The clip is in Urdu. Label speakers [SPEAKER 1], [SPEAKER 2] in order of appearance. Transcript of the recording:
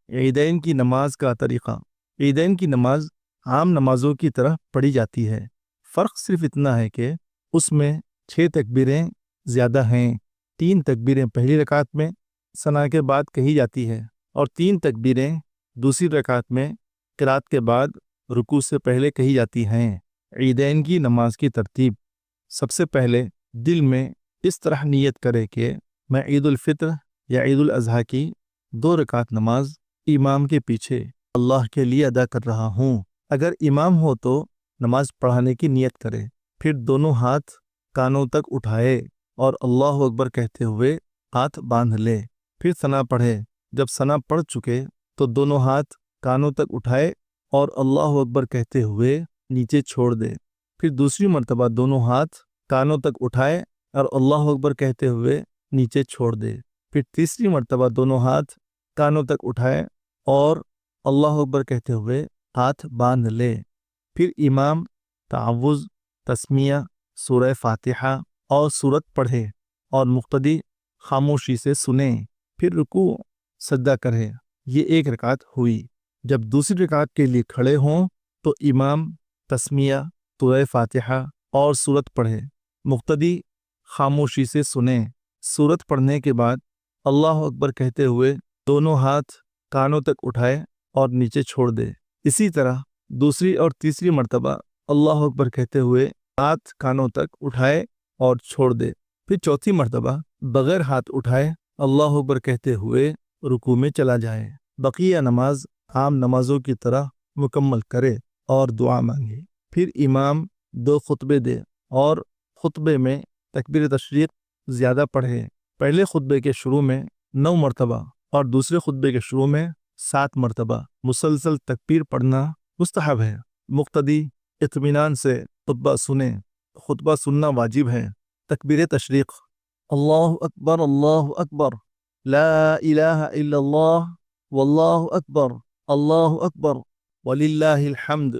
[SPEAKER 1] عیدین کی نماز کا طریقہ۔ عیدین کی نماز عام نمازوں کی طرح پڑھی جاتی ہے، فرق صرف اتنا ہے کہ اس میں 6 تکبیریں زیادہ ہیں۔ 3 تکبیریں پہلی رکعت میں ثنا کے بعد کہی جاتی ہے، اور 3 تکبیریں دوسری رکعت میں قرات کے بعد رکوع سے پہلے کہی جاتی ہیں۔ عیدین کی نماز کی ترتیب: سب سے پہلے دل میں اس طرح نیت کرے کہ میں عید الفطر یا عید الاضحیٰ کی 2 رکعت نماز امام کے پیچھے اللہ کے لیے ادا کر رہا ہوں۔ اگر امام ہو تو نماز پڑھانے کی نیت کرے، پھر دونوں ہاتھ کانوں تک اٹھائے اور اللہ اکبر کہتے ہوئے ہاتھ باندھ لے، پھر ثنا پڑھے۔ جب ثنا پڑھ چکے تو دونوں ہاتھ کانوں تک اٹھائے اور اللہ اکبر کہتے ہوئے نیچے چھوڑ دے، پھر دوسری مرتبہ دونوں ہاتھ کانوں تک اٹھائے اور اللہ اکبر کہتے ہوئے نیچے چھوڑ دے، پھر تیسری مرتبہ دونوں ہاتھ کانوں تک اٹھائے اور اللہ اکبر کہتے ہوئے ہاتھ باندھ لے، پھر امام تعوذ، تسمیہ، سورہ فاتحہ اور سورت پڑھے اور مقتدی خاموشی سے سنیں، پھر رکوع سجدہ کرے۔ یہ ایک رکعت ہوئی۔ جب دوسری رکعت کے لیے کھڑے ہوں تو امام تسمیہ، سورہ فاتحہ اور سورت پڑھے، مقتدی خاموشی سے سنیں۔ سورت پڑھنے کے بعد اللہ اکبر کہتے ہوئے دونوں ہاتھ کانوں تک اٹھائے اور نیچے چھوڑ دے۔ اسی طرح دوسری اور تیسری مرتبہ اللہ اکبر کہتے ہوئے ہاتھ کانوں تک اٹھائے اور چھوڑ دے، پھر چوتھی مرتبہ بغیر ہاتھ اٹھائے اللہ اکبر کہتے ہوئے رکوع میں چلا جائے۔ بقیہ نماز عام نمازوں کی طرح مکمل کرے اور دعا مانگے۔ پھر امام 2 خطبے دے اور خطبے میں تکبیر تشریق زیادہ پڑھے۔ پہلے خطبے کے شروع میں 9 مرتبہ اور دوسرے خطبے کے شروع میں 7 مرتبہ مسلسل تکبیر پڑھنا مستحب ہے۔ مقتدی اطمینان سے خطبہ سنیں، خطبہ سننا واجب ہے۔ تکبیر تشریق: اللہ اکبر، اللہ اکبر، لا الہ الا اللہ، واللہ اکبر، اللہ اکبر، وللہ الحمد۔